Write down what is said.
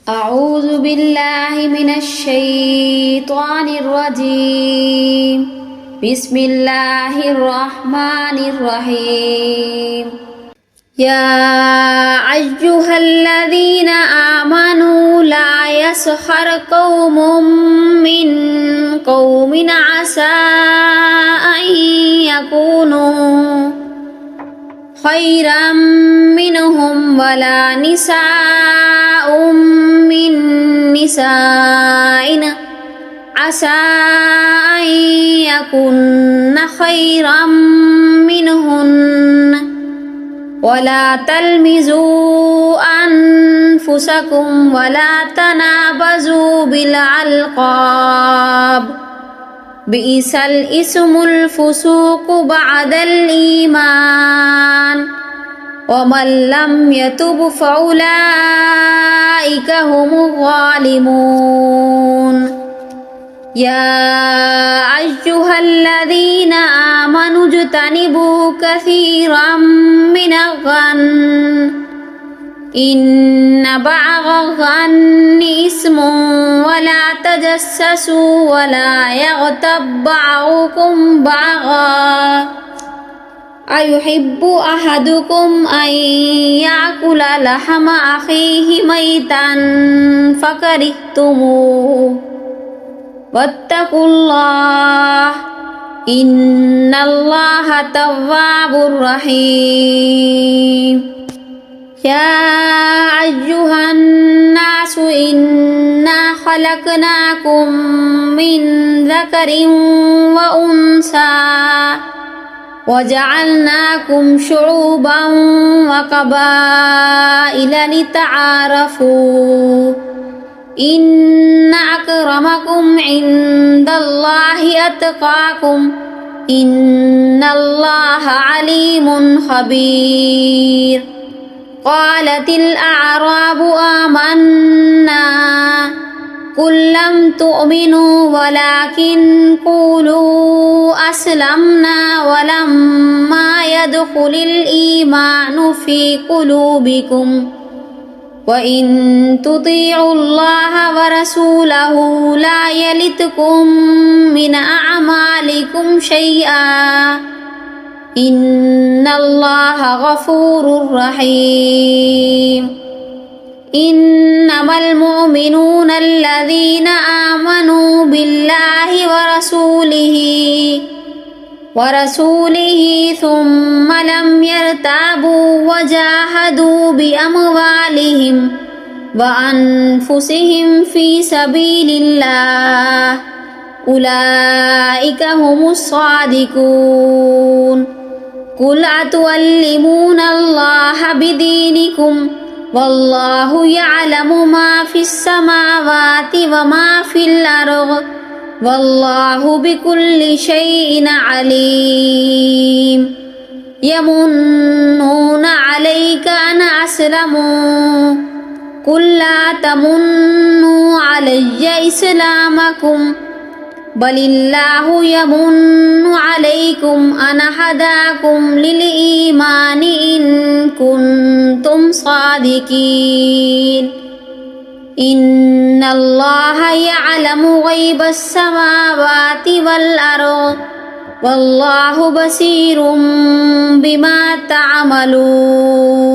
أعوذ بالله من الشيطان الرجيم. بسم الله الرحمن الرحيم. يا أيها الذين آمنوا لا يسخر قوم من قوم عسى أن يكونوا خيرا منهم ولا نساء من نساء عسى أن يكن خيرا منهن ولا تلمزوا أنفسكم ولا تنابزوا بالألقاب بئس الاسم الفسوق بعد الإيمان ومن لم يتب فأولئك هم الظالمون. يا أيها الذين آمنوا اجتنبوا كثيرا من الظن إن بعض الظن إثم ولا تجسسوا ولا يغتب بعضكم بعضا أيحب أحدكم أن يأكل لحم أخيه ميتا فكرهتموه واتقوا الله إن الله تواب رحيم. يا أيها الناس إنا خلقناكم من ذكر وأنثى وجعلناكم شعوبا وقبائل لتعارفوا إن أكرمكم عند الله أتقاكم إن الله عليم خبير. قالت الأعراب آمنا قل لم تؤمنوا ولكن قولوا أسلمنا ولما يدخل الإيمان في قلوبكم وإن تطيعوا الله ورسوله لا يلتكم من أعمالكم شيئا إن الله غفور رحيم. إنما المؤمنون الذين آمنوا بالله ورسوله ثم لم يرتابوا وجاهدوا بأموالهم وأنفسهم في سبيل الله أولئك هم الصادقون. قل أتعلمون الله بدينكم والله يعلم ما في السماوات وما في الأرض والله بكل شيء عليم. يمنون عليك أن أسلموا قل لا تمنوا علي إسلامكم بل الله يمن عليكم أن هداكم للإيمان إن كنتم صادقين. إن الله يعلم غيب السماوات والأرض والله بصير بما تعملون.